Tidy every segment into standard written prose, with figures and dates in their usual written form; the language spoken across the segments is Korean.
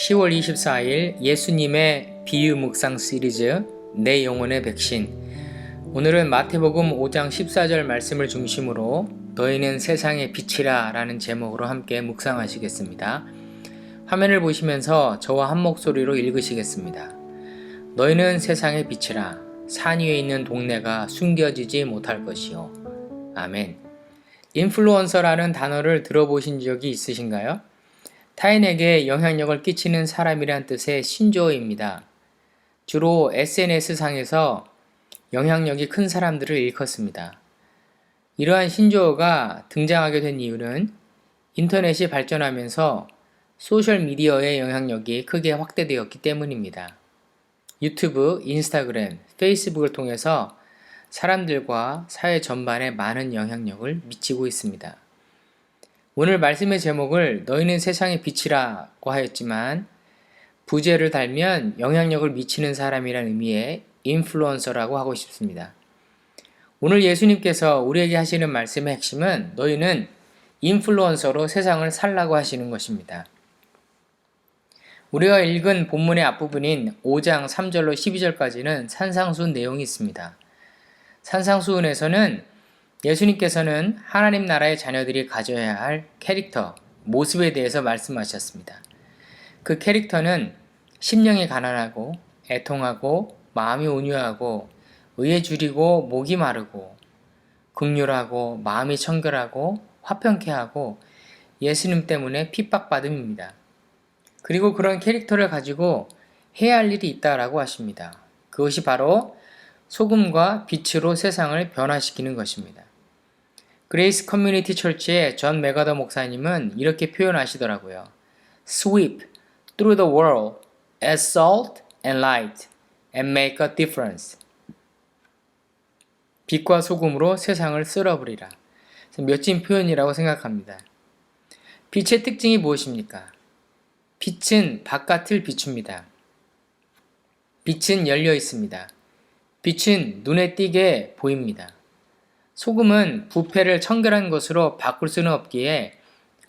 10월 24일 예수님의 비유 묵상 시리즈 내 영혼의 백신. 오늘은 마태복음 5장 14절 말씀을 중심으로 너희는 세상의 빛이라 라는 제목으로 함께 묵상하시겠습니다. 화면을 보시면서 저와 한 목소리로 읽으시겠습니다. 너희는 세상의 빛이라 산 위에 있는 동네가 숨겨지지 못할 것이요. 아멘. 인플루언서라는 단어를 들어보신 적이 있으신가요? 타인에게 영향력을 끼치는 사람이란 뜻의 신조어입니다. 주로 SNS상에서 영향력이 큰 사람들을 일컫습니다. 이러한 신조어가 등장하게 된 이유는 인터넷이 발전하면서 소셜미디어의 영향력이 크게 확대되었기 때문입니다. 유튜브, 인스타그램, 페이스북을 통해서 사람들과 사회 전반에 많은 영향력을 미치고 있습니다. 오늘 말씀의 제목을 너희는 세상의 빛이라고 하였지만 부제를 달면 영향력을 미치는 사람이란 의미의 인플루언서라고 하고 싶습니다. 오늘 예수님께서 우리에게 하시는 말씀의 핵심은 너희는 인플루언서로 세상을 살라고 하시는 것입니다. 우리가 읽은 본문의 앞부분인 5장 3절로 12절까지는 산상수훈 내용이 있습니다. 산상수훈에서는 예수님께서는 하나님 나라의 자녀들이 가져야 할 캐릭터, 모습에 대해서 말씀하셨습니다. 그 캐릭터는 심령이 가난하고 애통하고 마음이 온유하고 의에 줄이고 목이 마르고 긍휼하고 마음이 청결하고 화평케 하고 예수님 때문에 핍박받음입니다. 그리고 그런 캐릭터를 가지고 해야 할 일이 있다라고 하십니다. 그것이 바로 소금과 빛으로 세상을 변화시키는 것입니다. 그레이스 커뮤니티 철치의 존 맥아더 목사님은 이렇게 표현하시더라고요. Sweep through the world as salt and light and make a difference. 빛과 소금으로 세상을 쓸어버리라. 멋진 표현이라고 생각합니다. 빛의 특징이 무엇입니까? 빛은 바깥을 비춥니다. 빛은 열려 있습니다. 빛은 눈에 띄게 보입니다. 소금은 부패를 청결한 것으로 바꿀 수는 없기에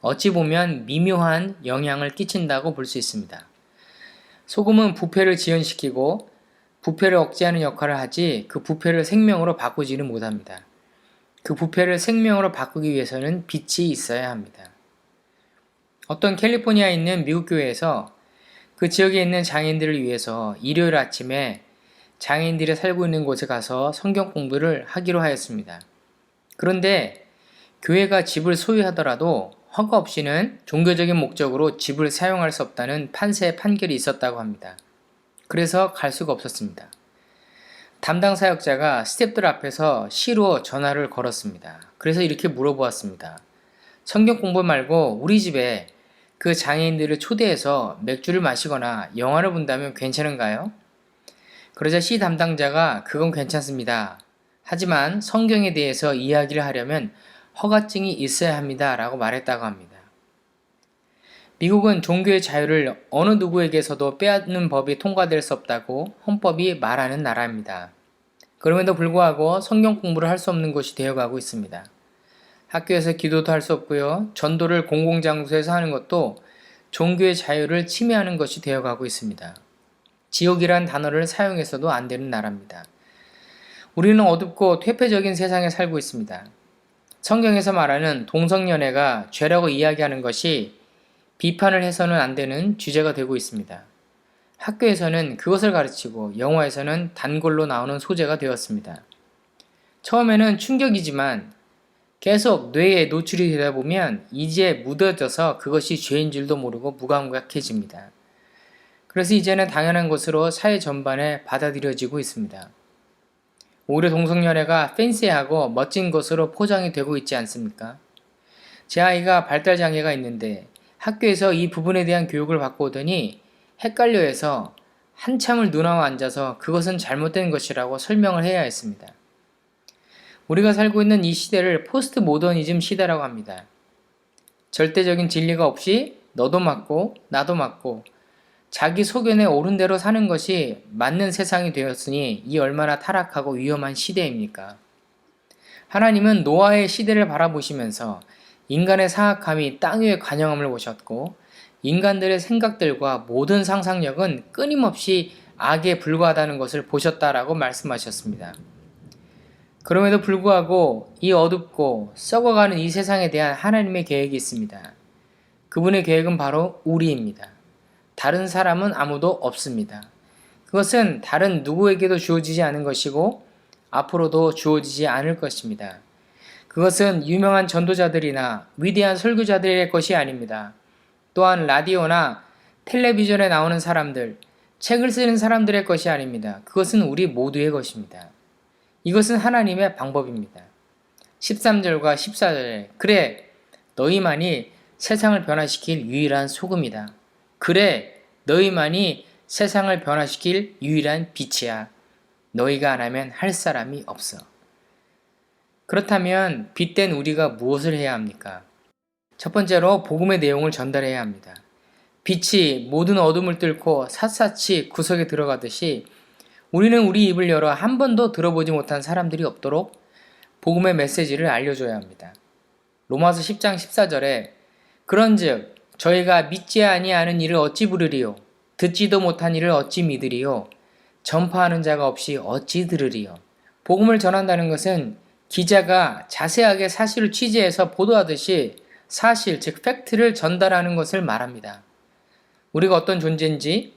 어찌 보면 미묘한 영향을 끼친다고 볼 수 있습니다. 소금은 부패를 지연시키고 부패를 억제하는 역할을 하지 그 부패를 생명으로 바꾸지는 못합니다. 그 부패를 생명으로 바꾸기 위해서는 빛이 있어야 합니다. 어떤 캘리포니아에 있는 미국 교회에서 그 지역에 있는 장애인들을 위해서 일요일 아침에 장애인들이 살고 있는 곳에 가서 성경 공부를 하기로 하였습니다. 그런데 교회가 집을 소유하더라도 허가 없이는 종교적인 목적으로 집을 사용할 수 없다는 판사의 판결이 있었다고 합니다. 그래서 갈 수가 없었습니다. 담당 사역자가 스태프들 앞에서 시로 전화를 걸었습니다. 그래서 이렇게 물어보았습니다. 성경 공부 말고 우리 집에 그 장애인들을 초대해서 맥주를 마시거나 영화를 본다면 괜찮은가요? 그러자 시 담당자가 그건 괜찮습니다. 하지만 성경에 대해서 이야기를 하려면 허가증이 있어야 합니다. 라고 말했다고 합니다. 미국은 종교의 자유를 어느 누구에게서도 빼앗는 법이 통과될 수 없다고 헌법이 말하는 나라입니다. 그럼에도 불구하고 성경 공부를 할 수 없는 곳이 되어가고 있습니다. 학교에서 기도도 할 수 없고요. 전도를 공공장소에서 하는 것도 종교의 자유를 침해하는 것이 되어가고 있습니다. 지옥이란 단어를 사용해서도 안 되는 나라입니다. 우리는 어둡고 퇴폐적인 세상에 살고 있습니다. 성경에서 말하는 동성연애가 죄라고 이야기하는 것이 비판을 해서는 안 되는 주제가 되고 있습니다. 학교에서는 그것을 가르치고 영화에서는 단골로 나오는 소재가 되었습니다. 처음에는 충격이지만 계속 뇌에 노출이 되다 보면 이제 묻어져서 그것이 죄인 줄도 모르고 무감각해집니다. 그래서 이제는 당연한 것으로 사회 전반에 받아들여지고 있습니다. 오히려 동성연애가 팬시하고 멋진 것으로 포장이 되고 있지 않습니까? 제 아이가 발달장애가 있는데 학교에서 이 부분에 대한 교육을 받고 오더니 헷갈려 해서 한참을 눈하고 앉아서 그것은 잘못된 것이라고 설명을 해야 했습니다. 우리가 살고 있는 이 시대를 포스트 모더니즘 시대라고 합니다. 절대적인 진리가 없이 너도 맞고 나도 맞고 자기 소견에 옳은 대로 사는 것이 맞는 세상이 되었으니 이 얼마나 타락하고 위험한 시대입니까? 하나님은 노아의 시대를 바라보시면서 인간의 사악함이 땅 위에 관영함을 보셨고 인간들의 생각들과 모든 상상력은 끊임없이 악에 불과하다는 것을 보셨다라고 말씀하셨습니다. 그럼에도 불구하고 이 어둡고 썩어가는 이 세상에 대한 하나님의 계획이 있습니다. 그분의 계획은 바로 우리입니다. 다른 사람은 아무도 없습니다. 그것은 다른 누구에게도 주어지지 않은 것이고 앞으로도 주어지지 않을 것입니다. 그것은 유명한 전도자들이나 위대한 설교자들의 것이 아닙니다. 또한 라디오나 텔레비전에 나오는 사람들, 책을 쓰는 사람들의 것이 아닙니다. 그것은 우리 모두의 것입니다. 이것은 하나님의 방법입니다. 13절과 14절에 그래 너희만이 세상을 변화시킬 유일한 소금이다. 그래 너희만이 세상을 변화시킬 유일한 빛이야. 너희가 안 하면 할 사람이 없어. 그렇다면 빛된 우리가 무엇을 해야 합니까? 첫 번째로 복음의 내용을 전달해야 합니다. 빛이 모든 어둠을 뚫고 샅샅이 구석에 들어가듯이 우리는 우리 입을 열어 한 번도 들어보지 못한 사람들이 없도록 복음의 메시지를 알려줘야 합니다. 로마서 10장 14절에 그런즉 저희가 믿지 아니하는 일을 어찌 부르리요 듣지도 못한 일을 어찌 믿으리요 전파하는 자가 없이 어찌 들으리요. 복음을 전한다는 것은 기자가 자세하게 사실을 취재해서 보도하듯이 사실 즉 팩트를 전달하는 것을 말합니다. 우리가 어떤 존재인지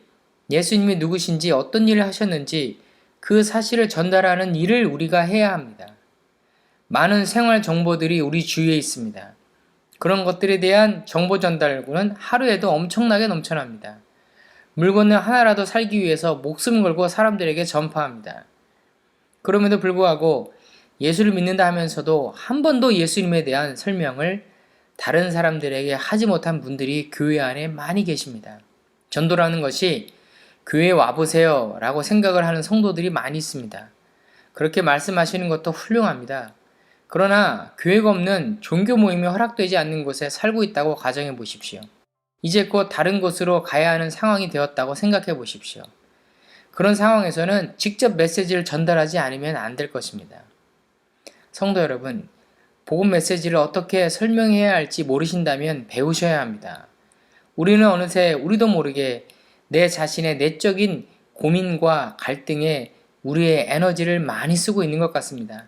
예수님이 누구신지 어떤 일을 하셨는지 그 사실을 전달하는 일을 우리가 해야 합니다. 많은 생활 정보들이 우리 주위에 있습니다. 그런 것들에 대한 정보 전달구는 하루에도 엄청나게 넘쳐납니다. 물건을 하나라도 살기 위해서 목숨 걸고 사람들에게 전파합니다. 그럼에도 불구하고 예수를 믿는다 하면서도 한 번도 예수님에 대한 설명을 다른 사람들에게 하지 못한 분들이 교회 안에 많이 계십니다. 전도라는 것이 교회에 와보세요 라고 생각을 하는 성도들이 많이 있습니다. 그렇게 말씀하시는 것도 훌륭합니다. 그러나 교회가 없는 종교 모임이 허락되지 않는 곳에 살고 있다고 가정해 보십시오. 이제 곧 다른 곳으로 가야 하는 상황이 되었다고 생각해 보십시오. 그런 상황에서는 직접 메시지를 전달하지 않으면 안 될 것입니다. 성도 여러분, 복음 메시지를 어떻게 설명해야 할지 모르신다면 배우셔야 합니다. 우리는 어느새 우리도 모르게 내 자신의 내적인 고민과 갈등에 우리의 에너지를 많이 쓰고 있는 것 같습니다.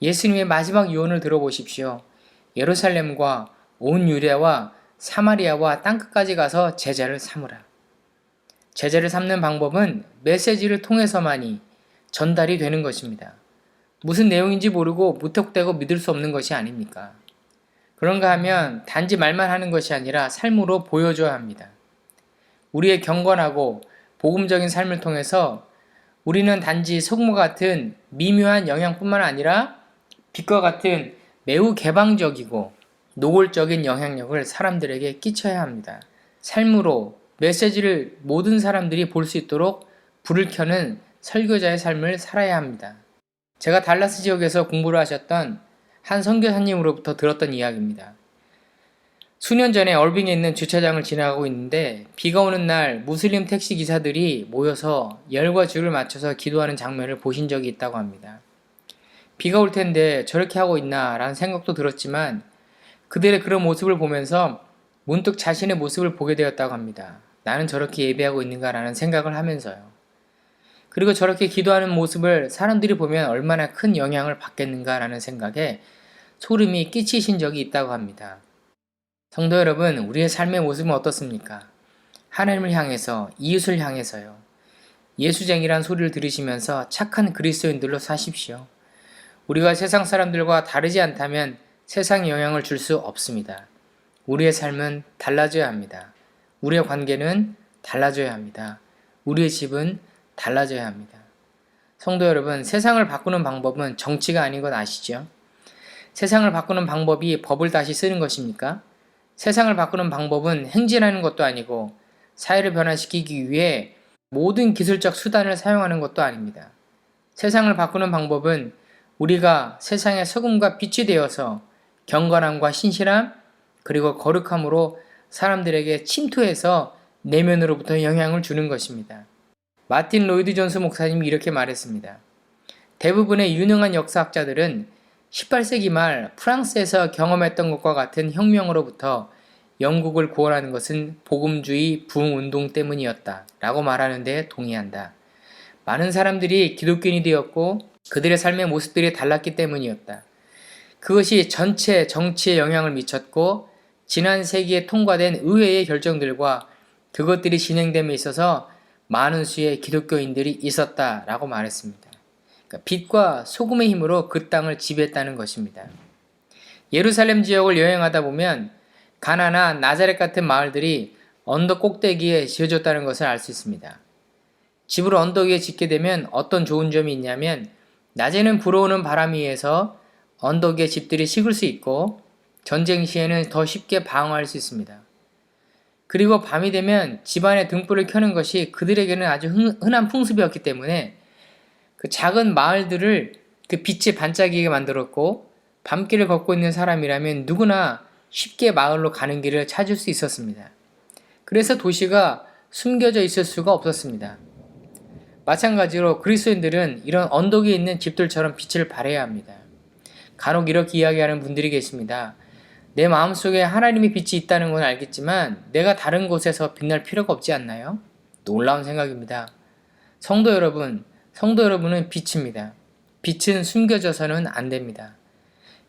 예수님의 마지막 유언을 들어보십시오. 예루살렘과 온 유대와 사마리아와 땅끝까지 가서 제자를 삼으라. 제자를 삼는 방법은 메시지를 통해서만이 전달이 되는 것입니다. 무슨 내용인지 모르고 무턱대고 믿을 수 없는 것이 아닙니까? 그런가 하면 단지 말만 하는 것이 아니라 삶으로 보여줘야 합니다. 우리의 경건하고 복음적인 삶을 통해서 우리는 단지 소금과 같은 미묘한 영향뿐만 아니라 빛과 같은 매우 개방적이고 노골적인 영향력을 사람들에게 끼쳐야 합니다. 삶으로 메시지를 모든 사람들이 볼 수 있도록 불을 켜는 설교자의 삶을 살아야 합니다. 제가 달라스 지역에서 공부를 하셨던 한 선교사님으로부터 들었던 이야기입니다. 수년 전에 얼빙에 있는 주차장을 지나가고 있는데 비가 오는 날 무슬림 택시 기사들이 모여서 열과 줄을 맞춰서 기도하는 장면을 보신 적이 있다고 합니다. 비가 올 텐데 저렇게 하고 있나 라는 생각도 들었지만 그들의 그런 모습을 보면서 문득 자신의 모습을 보게 되었다고 합니다. 나는 저렇게 예배하고 있는가 라는 생각을 하면서요. 그리고 저렇게 기도하는 모습을 사람들이 보면 얼마나 큰 영향을 받겠는가 라는 생각에 소름이 끼치신 적이 있다고 합니다. 성도 여러분, 우리의 삶의 모습은 어떻습니까? 하나님을 향해서, 이웃을 향해서요. 예수쟁이란 소리를 들으시면서 착한 그리스도인들로 사십시오. 우리가 세상 사람들과 다르지 않다면 세상에 영향을 줄 수 없습니다. 우리의 삶은 달라져야 합니다. 우리의 관계는 달라져야 합니다. 우리의 집은 달라져야 합니다. 성도 여러분, 세상을 바꾸는 방법은 정치가 아닌 것 아시죠? 세상을 바꾸는 방법이 법을 다시 쓰는 것입니까? 세상을 바꾸는 방법은 행진하는 것도 아니고 사회를 변화시키기 위해 모든 기술적 수단을 사용하는 것도 아닙니다. 세상을 바꾸는 방법은 우리가 세상의 소금과 빛이 되어서 경건함과 신실함 그리고 거룩함으로 사람들에게 침투해서 내면으로부터 영향을 주는 것입니다. 마틴 로이드 존스 목사님이 이렇게 말했습니다. 대부분의 유능한 역사학자들은 18세기 말 프랑스에서 경험했던 것과 같은 혁명으로부터 영국을 구원하는 것은 복음주의 부흥운동 때문이었다 라고 말하는데 동의한다. 많은 사람들이 기독교인이 되었고 그들의 삶의 모습들이 달랐기 때문이었다. 그것이 전체 정치에 영향을 미쳤고 지난 세기에 통과된 의회의 결정들과 그것들이 진행됨에 있어서 많은 수의 기독교인들이 있었다라고 말했습니다. 그러니까 빛과 소금의 힘으로 그 땅을 지배했다는 것입니다. 예루살렘 지역을 여행하다 보면 가나나 나자렛 같은 마을들이 언덕 꼭대기에 지어졌다는 것을 알 수 있습니다. 집을 언덕 위에 짓게 되면 어떤 좋은 점이 있냐면 낮에는 불어오는 바람에 의해서 언덕 위에 집들이 식을 수 있고 전쟁 시에는 더 쉽게 방어할 수 있습니다. 그리고 밤이 되면 집안에 등불을 켜는 것이 그들에게는 아주 흔한 풍습이었기 때문에 그 작은 마을들을 그 빛이 반짝이게 만들었고 밤길을 걷고 있는 사람이라면 누구나 쉽게 마을로 가는 길을 찾을 수 있었습니다. 그래서 도시가 숨겨져 있을 수가 없었습니다. 마찬가지로 그리스도인들은 이런 언덕에 있는 집들처럼 빛을 발해야 합니다. 간혹 이렇게 이야기하는 분들이 계십니다. 내 마음속에 하나님의 빛이 있다는 건 알겠지만 내가 다른 곳에서 빛날 필요가 없지 않나요? 놀라운 생각입니다. 성도 여러분은 빛입니다. 빛은 숨겨져서는 안 됩니다.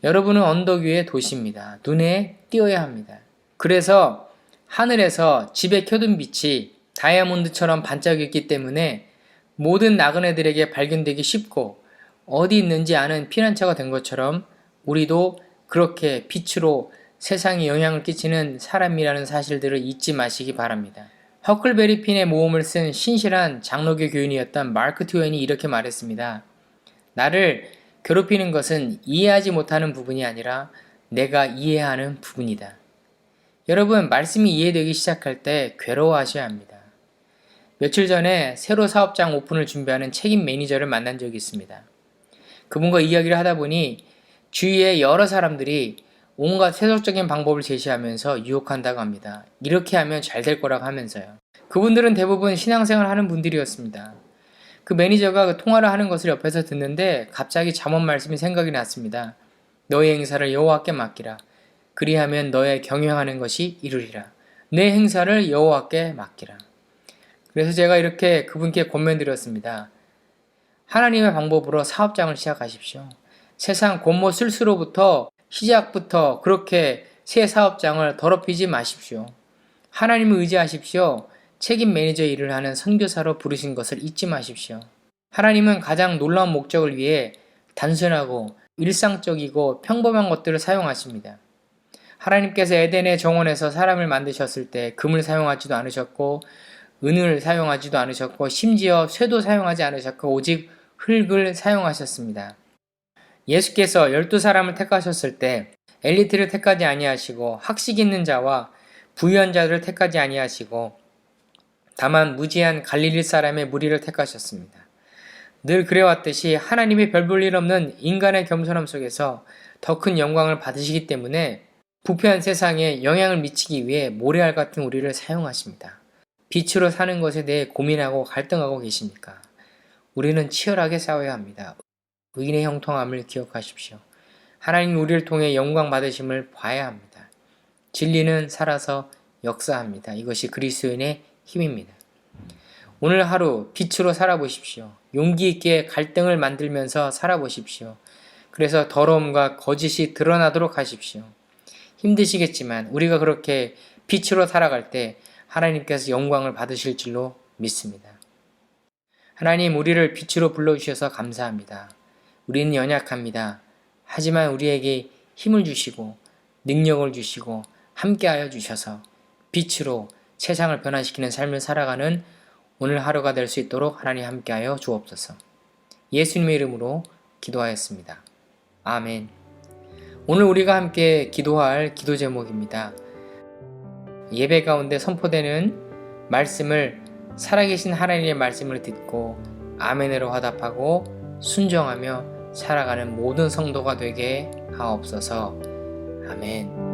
여러분은 언덕 위의 도시입니다. 눈에 띄어야 합니다. 그래서 하늘에서 집에 켜둔 빛이 다이아몬드처럼 반짝였기 때문에 모든 나그네들에게 발견되기 쉽고 어디 있는지 아는 피난처가 된 것처럼 우리도 그렇게 빛으로 세상에 영향을 끼치는 사람이라는 사실들을 잊지 마시기 바랍니다. 허클베리 핀의 모험을 쓴 신실한 장로교 교인이었던 마크 트웨인이 이렇게 말했습니다. 나를 괴롭히는 것은 이해하지 못하는 부분이 아니라 내가 이해하는 부분이다. 여러분, 말씀이 이해되기 시작할 때 괴로워하셔야 합니다. 며칠 전에 새로 사업장 오픈을 준비하는 책임 매니저를 만난 적이 있습니다. 그분과 이야기를 하다 보니 주위에 여러 사람들이 온갖 세속적인 방법을 제시하면서 유혹한다고 합니다. 이렇게 하면 잘 될 거라고 하면서요. 그분들은 대부분 신앙생활 하는 분들이었습니다. 그 매니저가 그 통화를 하는 것을 옆에서 듣는데 갑자기 잠언 말씀이 생각이 났습니다. 너의 행사를 여호와께 맡기라. 그리하면 너의 경영하는 것이 이루리라. 내 행사를 여호와께 맡기라. 그래서 제가 이렇게 그분께 권면드렸습니다. 하나님의 방법으로 사업장을 시작하십시오. 세상 권모 쓸수로부터 시작부터 그렇게 새 사업장을 더럽히지 마십시오. 하나님을 의지하십시오. 책임 매니저 일을 하는 선교사로 부르신 것을 잊지 마십시오. 하나님은 가장 놀라운 목적을 위해 단순하고 일상적이고 평범한 것들을 사용하십니다. 하나님께서 에덴의 정원에서 사람을 만드셨을 때 금을 사용하지도 않으셨고 은을 사용하지도 않으셨고 심지어 쇠도 사용하지 않으셨고 오직 흙을 사용하셨습니다. 예수께서 12사람을 택하셨을 때 엘리트를 택하지 아니하시고 학식 있는 자와 부유한 자들을 택하지 아니하시고 다만 무지한 갈릴리 사람의 무리를 택하셨습니다. 늘 그래왔듯이 하나님의 별 볼 일 없는 인간의 겸손함 속에서 더 큰 영광을 받으시기 때문에 부패한 세상에 영향을 미치기 위해 모래알 같은 우리를 사용하십니다. 빛으로 사는 것에 대해 고민하고 갈등하고 계십니까? 우리는 치열하게 싸워야 합니다. 의인의 형통함을 기억하십시오. 하나님 우리를 통해 영광 받으심을 봐야 합니다. 진리는 살아서 역사합니다. 이것이 그리스도인의 힘입니다. 오늘 하루 빛으로 살아보십시오. 용기 있게 갈등을 만들면서 살아보십시오. 그래서 더러움과 거짓이 드러나도록 하십시오. 힘드시겠지만 우리가 그렇게 빛으로 살아갈 때 하나님께서 영광을 받으실 줄로 믿습니다. 하나님 우리를 빛으로 불러주셔서 감사합니다. 우리는 연약합니다. 하지만 우리에게 힘을 주시고 능력을 주시고 함께하여 주셔서 빛으로 세상을 변화시키는 삶을 살아가는 오늘 하루가 될 수 있도록 하나님 함께하여 주옵소서. 예수님의 이름으로 기도하였습니다. 아멘. 오늘 우리가 함께 기도할 기도 제목입니다. 예배 가운데 선포되는 말씀을 살아계신 하나님의 말씀을 듣고 아멘으로 화답하고 순종하며 살아가는 모든 성도가 되게 하옵소서. 아멘.